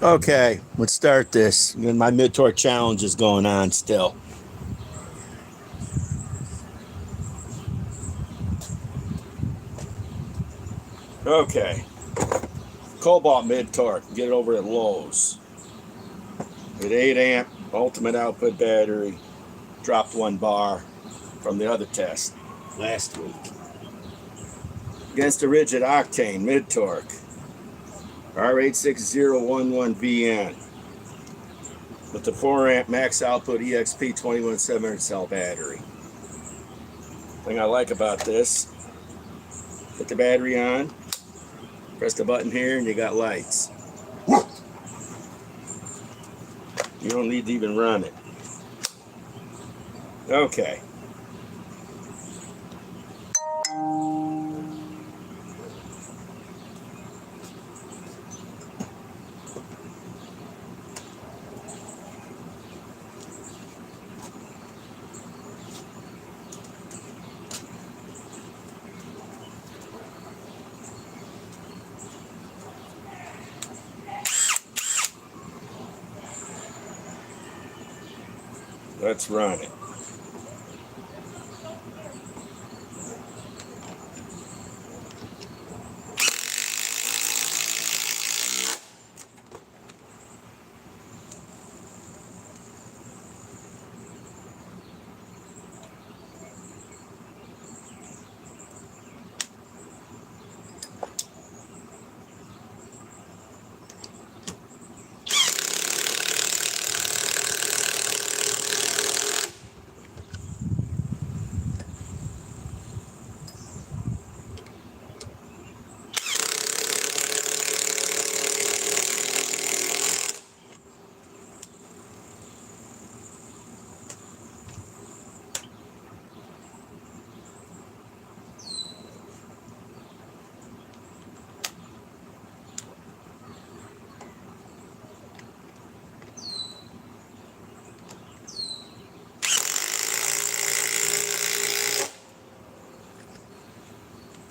Okay, let's start this. And my mid-torque challenge is going on still. Okay, Cobalt mid-torque, get it over at Lowe's. With 8 amp ultimate output battery, dropped 1 bar from the other test last week. Against a rigid octane mid-torque, R86011VN. With the 4 amp max output EXP 21700 cell battery. Thing I like about this, put the battery on, press the button here, and you got lights. You don't need to even run it. Okay. Let's run it.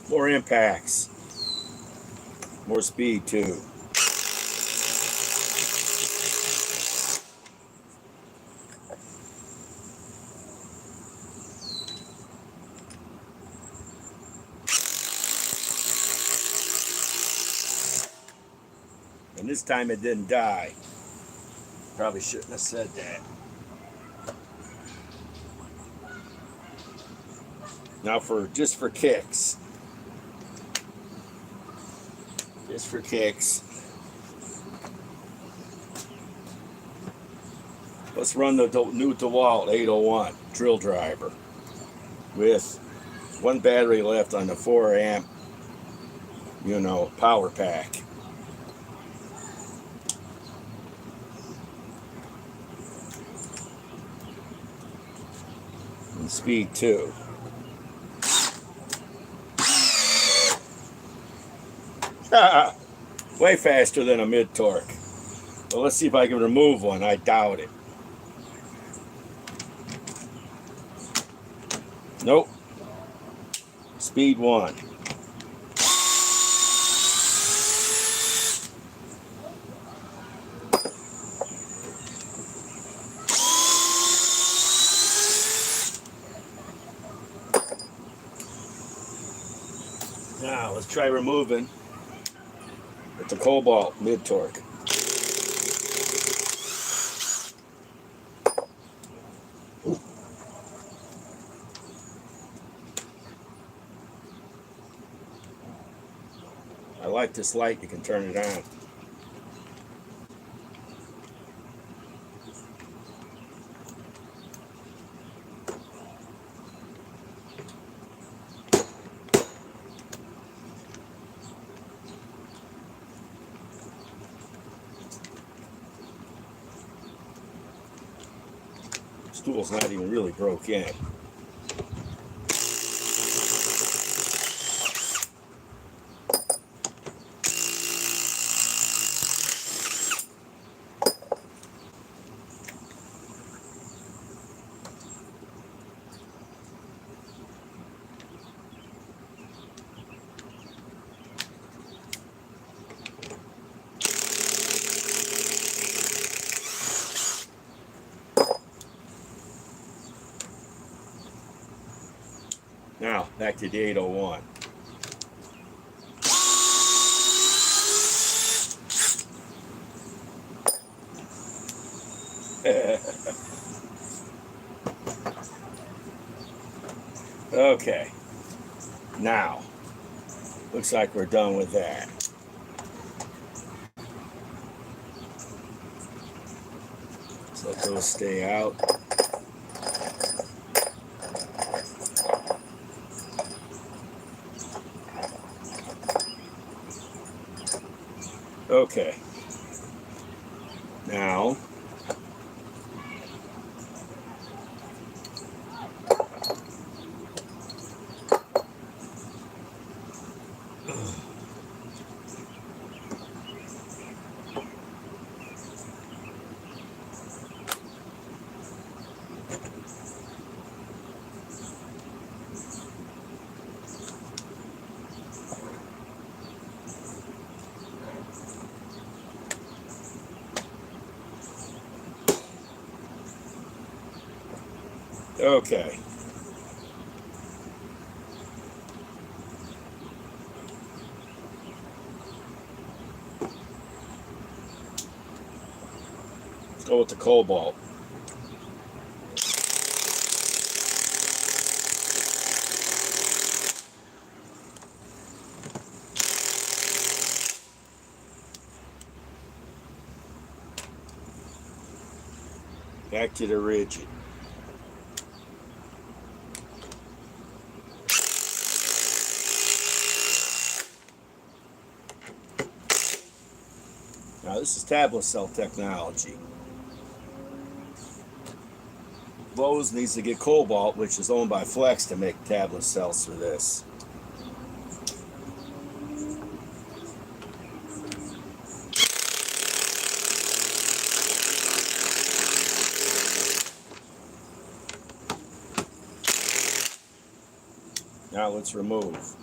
More impacts. More speed too. And this time it didn't die. Probably shouldn't have said that. Now just for kicks. Just for kicks. let's run the new DeWalt 801 drill driver with one battery left on the 4 amp, power pack. And speed 2. Way faster than a mid-torque. Well, let's see if I can remove one. I doubt it. Nope. Speed 1. Now let's try removing with the Cobalt mid-torque. I like this light, you can turn it on. Stool's not even really broke in. Now, back to the 801. Okay. Now, looks like we're done with that. So let those stay out. Okay. Now, okay. Let's go with the Cobalt. Back to the rigid. Now this is tablet cell technology. Bose needs to get Cobalt, which is owned by Flex, to make tablet cells for this. Now let's remove.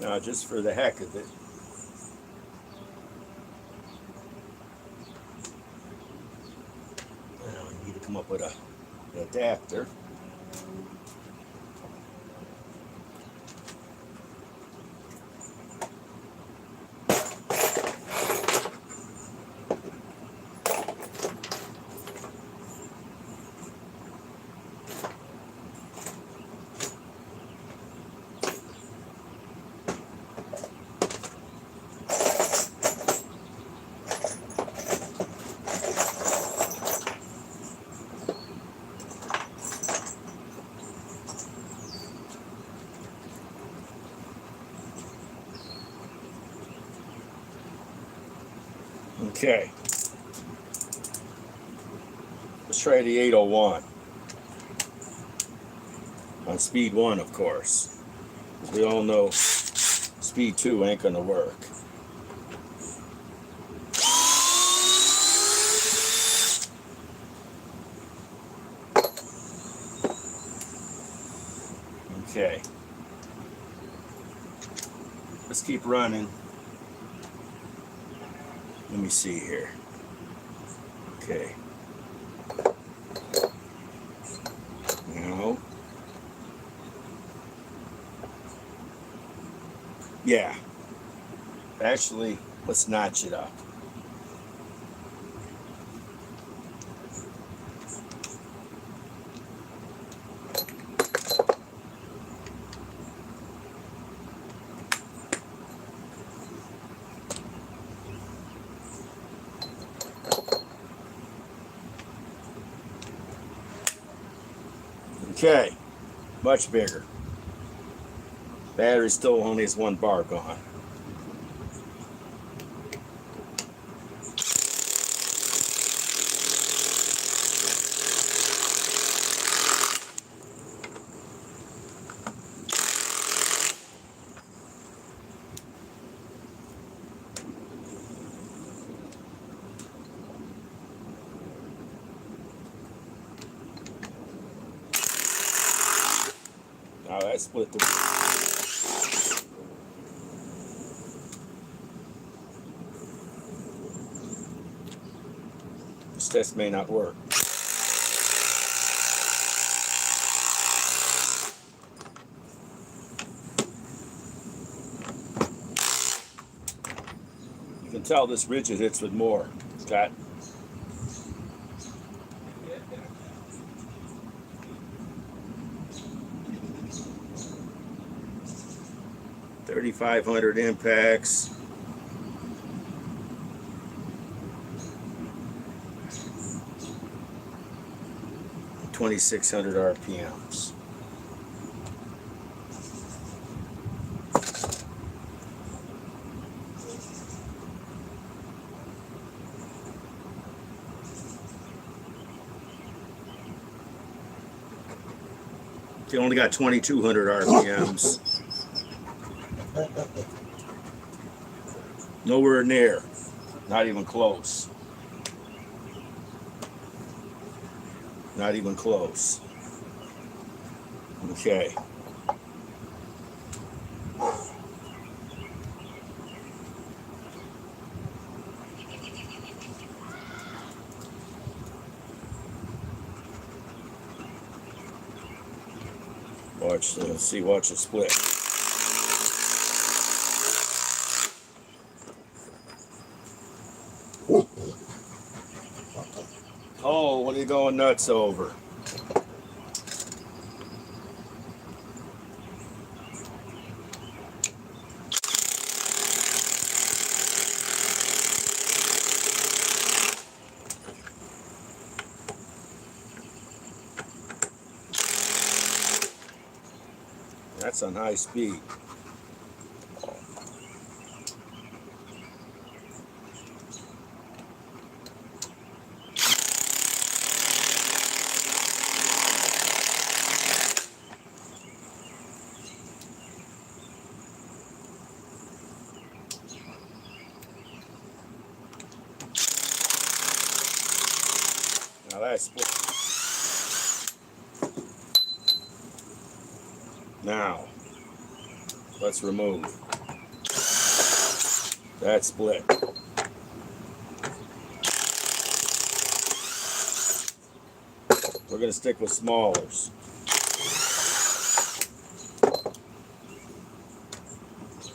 Now, just for the heck of it, we need to come up with an adapter. Okay. Let's try the 801. On speed 1, of course. We all know speed 2 ain't gonna work. Okay. Let's keep running. Let me see here. Okay. No. Yeah. Actually, let's notch it up. Okay, much bigger. Battery still only has 1 bar gone. Now that split the. This test may not work. You can tell this rigid hits with more. It's got 3,500 impacts. 2,600 RPMs. You only got 2,200 RPMs. Nowhere near. Not even close. Not even close. Okay. Watch, let's see, watch it split. Oh, what are you going nuts over? That's on high speed. Now that's split. Now, let's remove. That split. We're going to stick with smallers.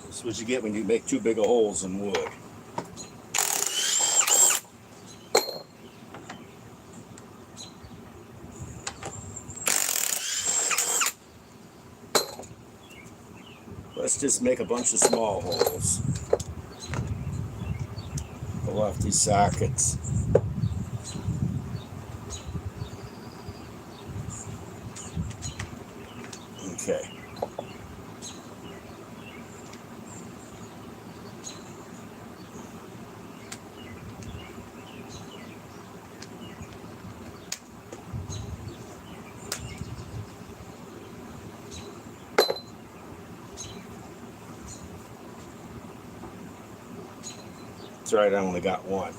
This is what you get when you make too big of holes in wood. Let's just make a bunch of small holes. Pull off these sockets. Okay. That's right, I only got one.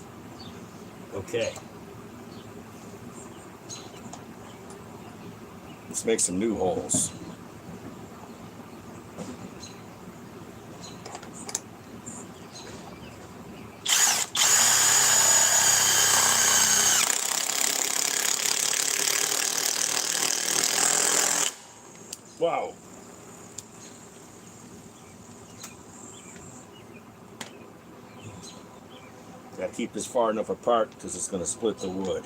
Okay. Let's make some new holes. Wow. Gotta keep this far enough apart because it's gonna split the wood.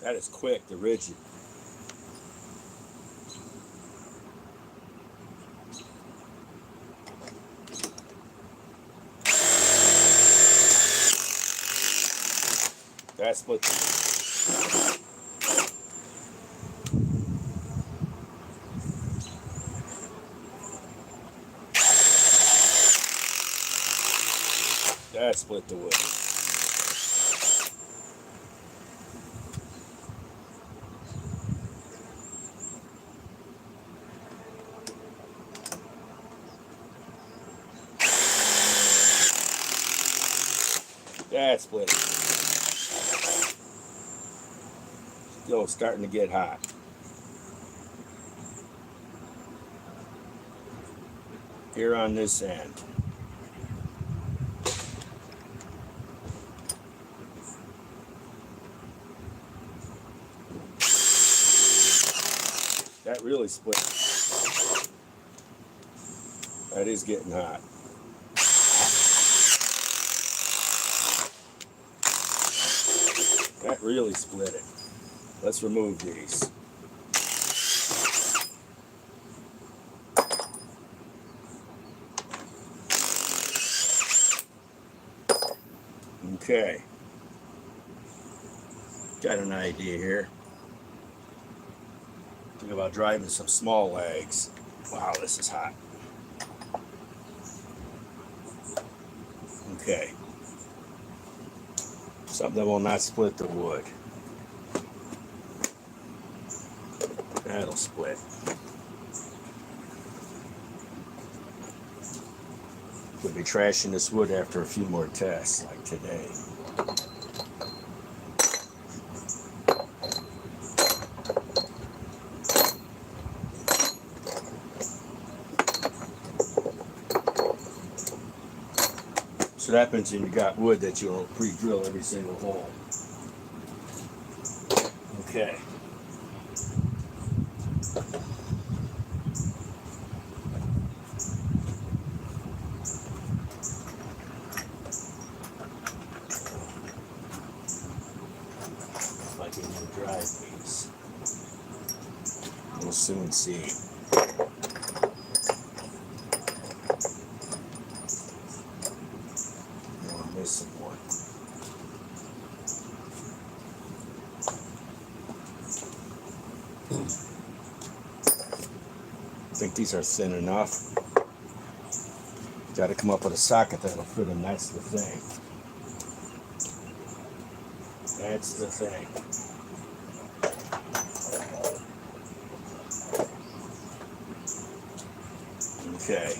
That is quick, the rigid. That split. That split the wood. That split it. Still starting to get hot. Here on this end. That really split. That is getting hot. That really split it. Let's remove these. Okay. Got an idea here. Think about driving some small legs. Wow, this is hot. Okay. Something that will not split the wood. That'll split. We'll be trashing this wood after a few more tests, like today. So that happens when you got wood that you'll pre-drill every single hole. Okay. If I can even drive these. We'll soon see. Missing one. I think these are thin enough. Got to come up with a socket that'll fit them. That's the thing. That's the thing. Okay.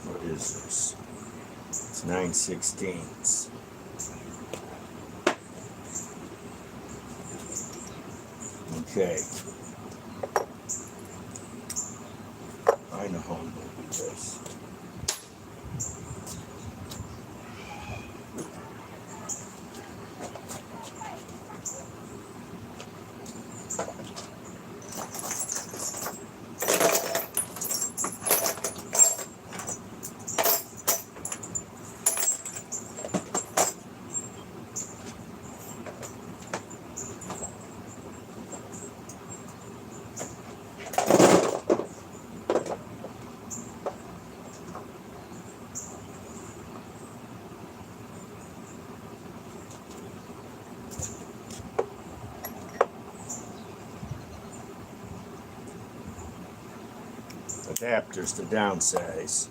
What is this? It's 9/16. Okay. I know how I'm going to do this. adapters to downsize.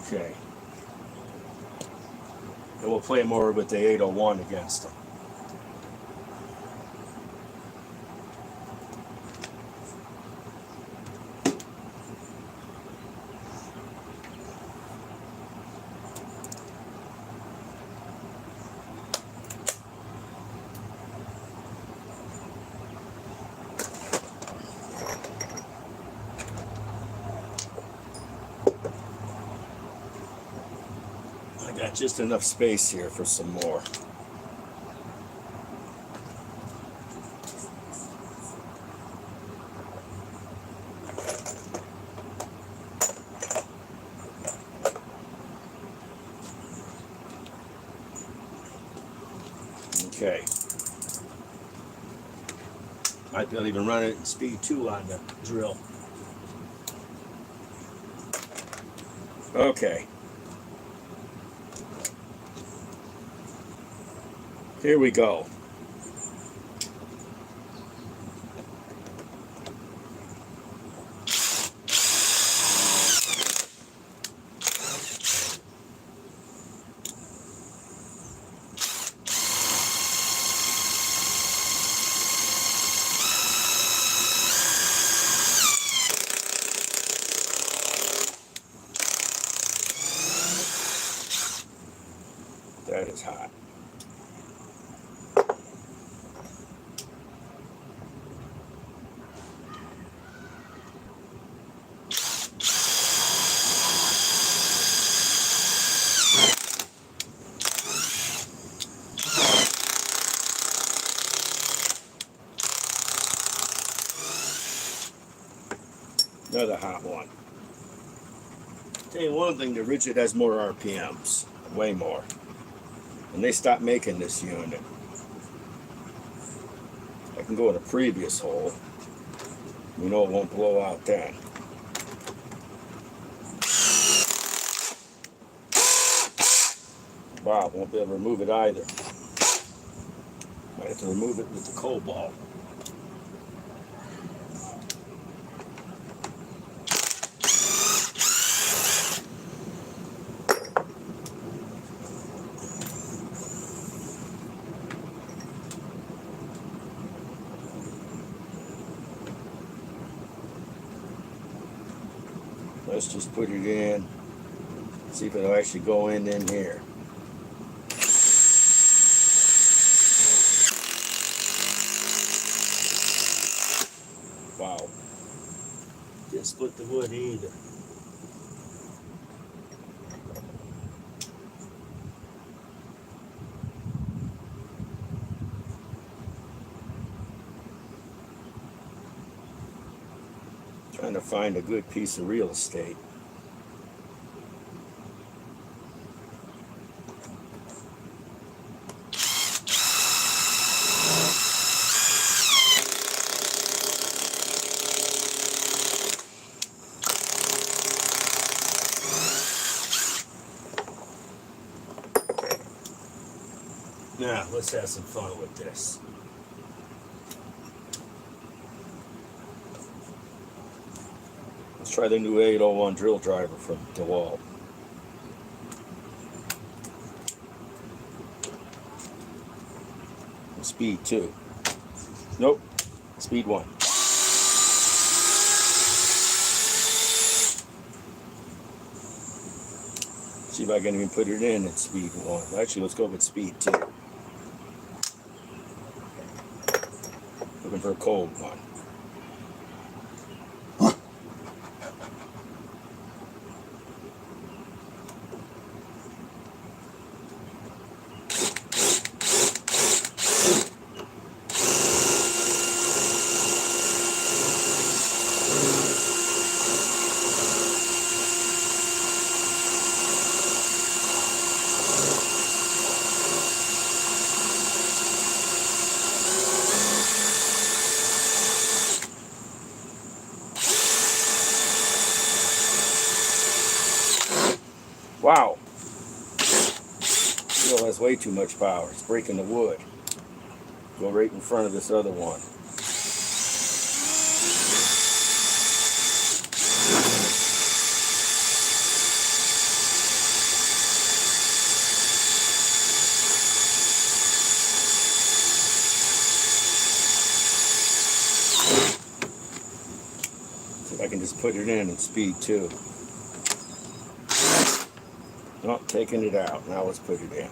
Okay. And we'll play more with the 801 against them. I got just enough space here for some more. Okay. Might be able to even run it in speed 2 on the drill. Okay. Here we go. That is hot. Another hot one. Tell you one thing, the Rigid has more RPMs, way more. And they stopped making this unit. I can go in a previous hole. We know it won't blow out then. Wow, won't be able to remove it either. Might have to remove it with the cobalt. Let's just put it in, see if it'll actually go in here. Wow. Didn't split the wood either. Trying to find a good piece of real estate. Now, let's have some fun with this. Let's try the new 801 drill driver from DeWalt. Speed 2. Nope. Speed 1. See if I can even put it in at speed 1. Actually, let's go with speed 2. Looking for a cold one. Wow. Still has way too much power. It's breaking the wood. Go right in front of this other one. See if I can just put it in speed 2. Oh, taking it out. Now let's put it in.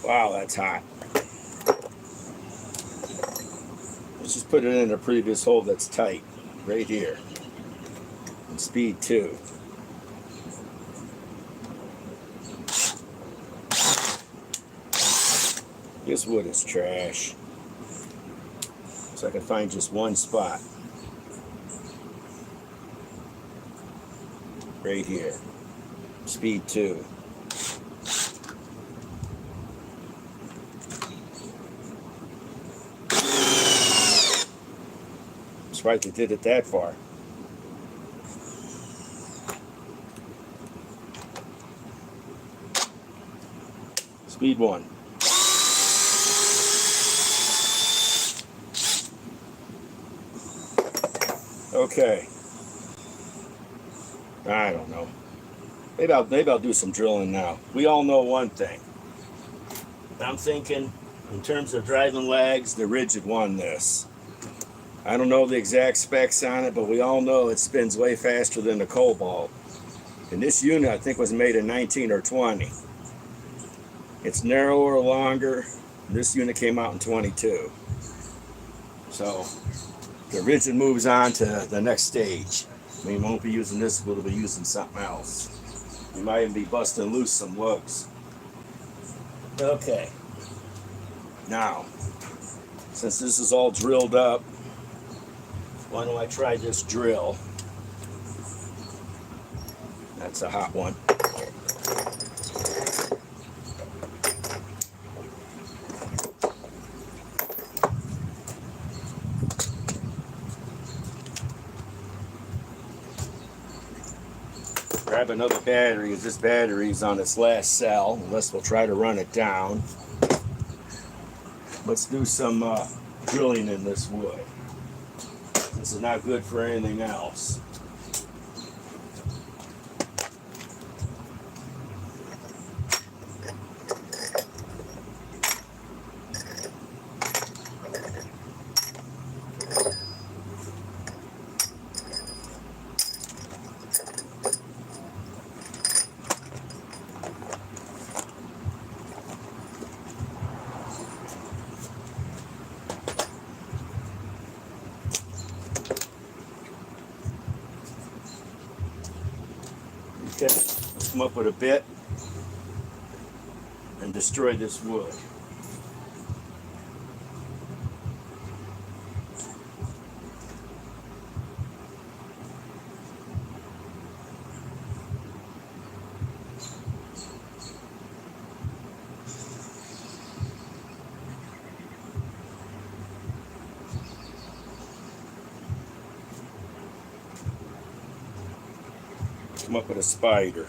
Wow, that's hot. Let's just put it in a previous hole that's tight, right here. And speed 2. This wood is trash. So I can find just one spot. Right here. Speed 2. I'm surprised they did it that far. Speed 1. Okay. I don't know. Maybe I'll do some drilling now. We all know one thing. I'm thinking, in terms of driving legs, the Rigid won this. I don't know the exact specs on it, but we all know it spins way faster than the Cobalt. And this unit, I think, was made in 19 or 20. It's narrower, longer. This unit came out in 22. So the Rigid moves on to the next stage. We won't be using this, we'll be using something else. We might even be busting loose some lugs. Okay. Now, since this is all drilled up, why don't I try this drill? That's a hot one. Grab another battery, as this battery's on its last cell, unless we'll try to run it down. Let's do some drilling in this wood. This is not good for anything else. Okay, let's come up with a bit and destroy this wood. Come up with a spider.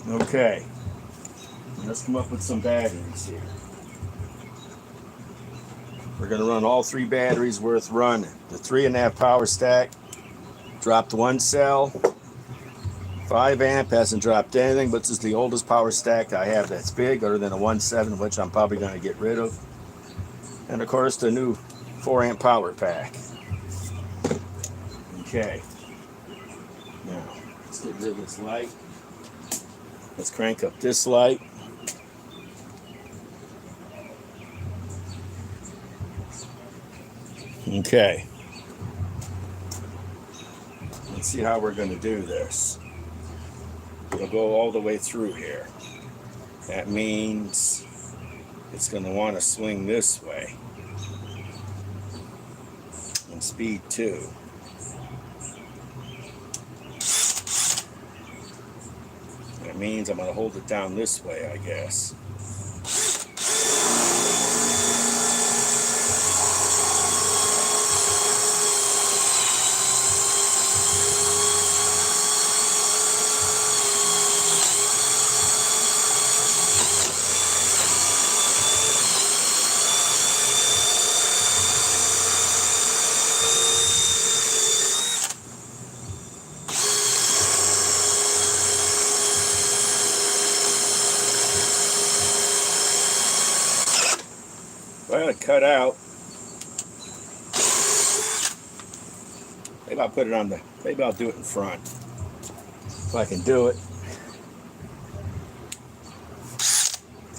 Okay, let's come up with some batteries here. We're going to run all 3 batteries worth running. The 3.5 power stack dropped 1 cell. 5 amp hasn't dropped anything, but this is the oldest power stack I have that's big, other than a 1.7, which I'm probably going to get rid of. And of course the new 4 amp power pack. Okay. Now, let's get rid of this light. Let's crank up this light. Okay. Let's see how we're going to do this. It'll go all the way through here. That means it's going to want to swing this way. And speed 2. That means I'm going to hold it down this way, I guess. Well, it cut out. Maybe I'll put it on the, maybe I'll do it in front. If I can do it.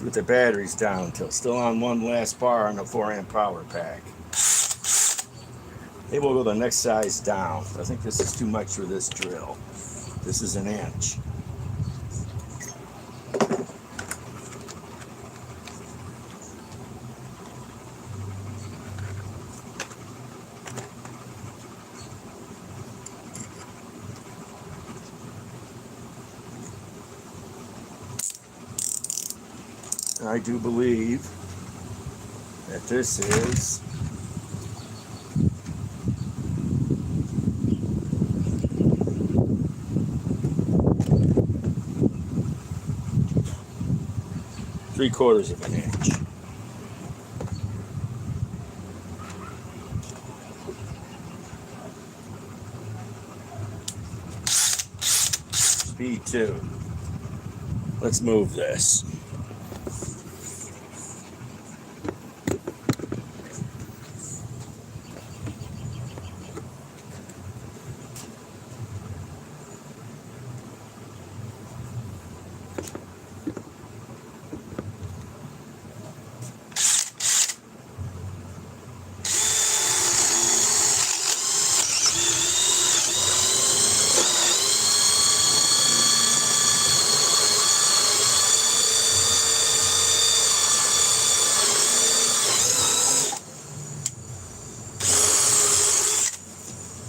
With the batteries down till still on one last bar on the 4-amp power pack. Maybe we'll go the next size down. I think this is too much for this drill. This is 1 inch. I do believe that this is ¾ of 1 inch. Speed 2. Let's move this.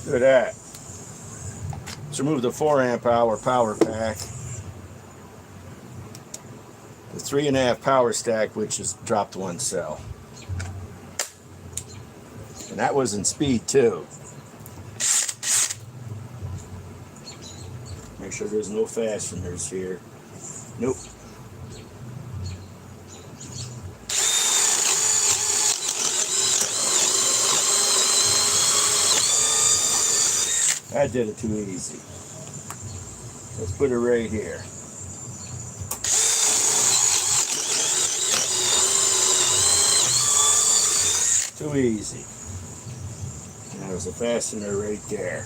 Look at that. Let's remove the 4-amp hour power pack. The 3.5 power stack, which has dropped 1 cell. And that was in speed 2. Make sure there's no fasteners here. Nope. That did it too easy. Let's put it right here. Too easy. And there's a fastener right there.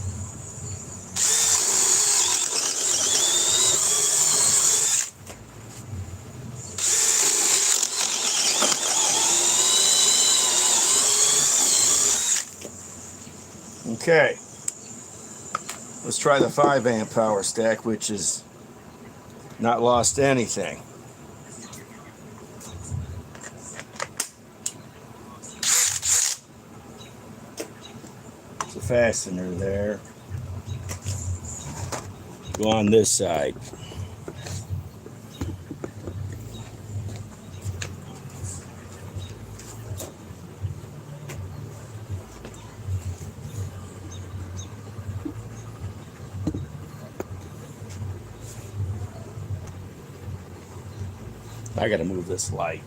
Okay. Let's try the 5-amp power stack, which is not lost anything. There's a fastener there. Go on this side. I gotta move this light.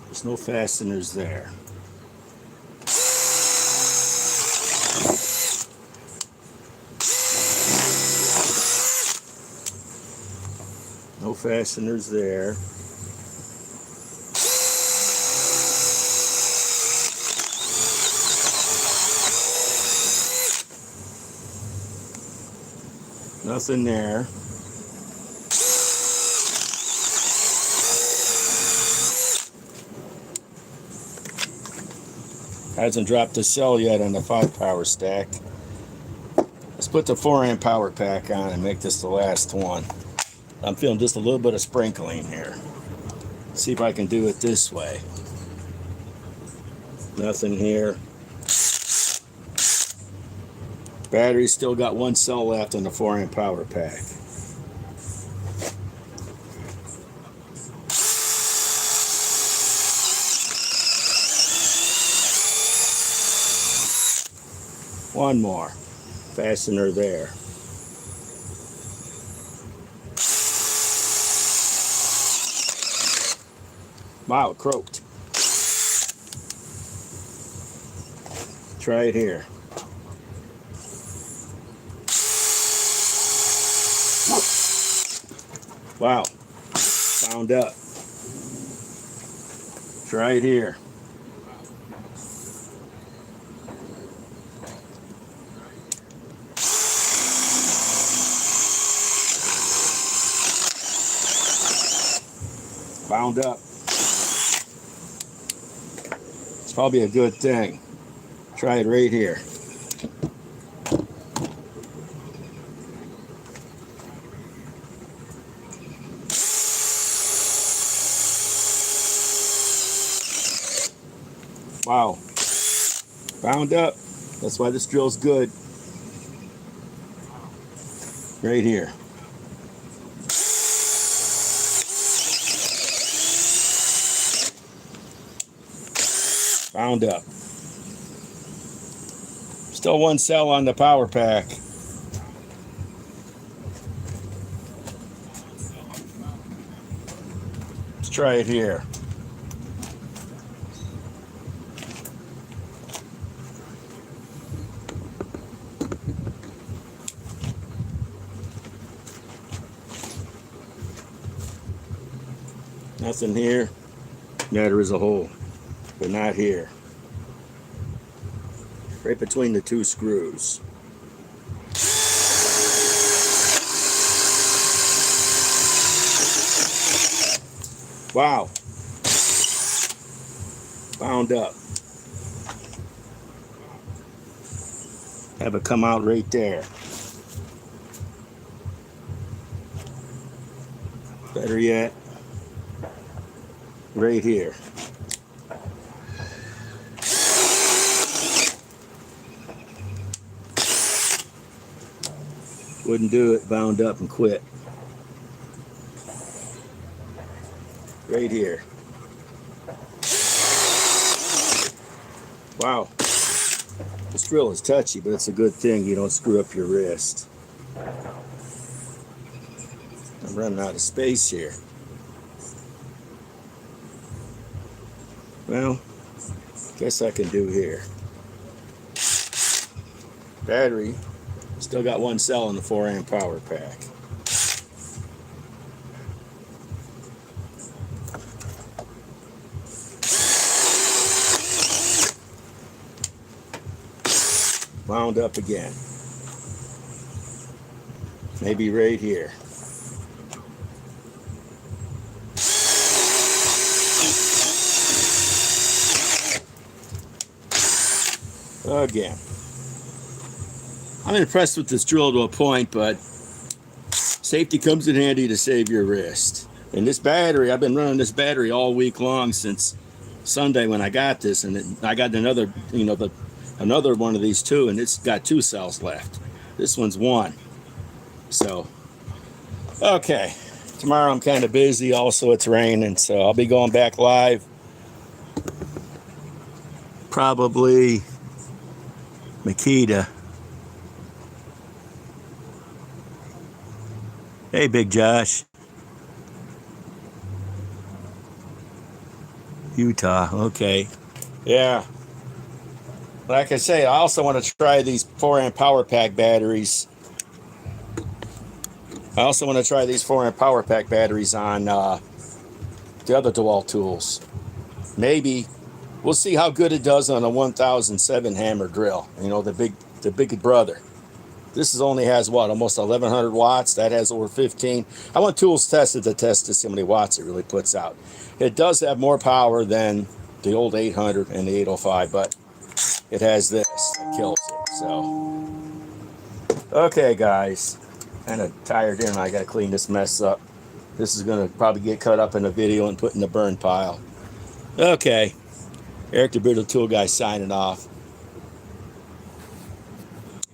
There's no fasteners there. No fasteners there. Nothing there. Hasn't dropped a cell yet on the 5 power stack. Let's put the 4 amp power pack on and make this the last one. I'm feeling just a little bit of sprinkling here. See if I can do it this way. Nothing here. Battery's still got 1 cell left on the 4 amp power pack. One more. Fastener there. Wow, it croaked. Try it here. Wow, wound up. Try it here. Wound up. It's probably a good thing. Try it right here. Wow. Wound up. That's why this drill's good. Right here. Wound up. Still 1 cell on the power pack. Let's try it here. Nothing here. Yeah, there is a hole, but not here. Right between the 2 screws. Wow. Wound up. Have it come out right there. Better yet, right here. Wouldn't do it, bound up and quit. Right here. Wow. This drill is touchy, but it's a good thing you don't screw up your wrist. I'm running out of space here. Well, guess I can do here. Battery. Still got 1 cell in the 4 amp power pack. Wound up again. Maybe right here. Again. I'm impressed with this drill to a point, but safety comes in handy to save your wrist. And this battery, I've been running this battery all week long since Sunday when I got this, and I got another, another one of these too, and it's got 2 cells left. This one's 1. So, okay. Tomorrow I'm kind of busy. Also, it's raining, so I'll be going back live. Probably Makita. Hey, Big Josh. Utah, okay. Yeah. Like I say, I also want to try these 4 amp power pack batteries. I also want to try these 4 amp power pack batteries on the other DeWalt tools. Maybe we'll see how good it does on a 1007 hammer drill. You know, the big brother. This only has what, almost 1100 watts. That has over 15. I want tools tested to test to see how many watts it really puts out. It does have more power than the old 800 and the 805, but it has this that kills it. So, okay, guys, kind of tired in. I got to clean this mess up. This is going to probably get cut up in a video and put in the burn pile. Okay, Eric the Brutal Tool Guy signing off.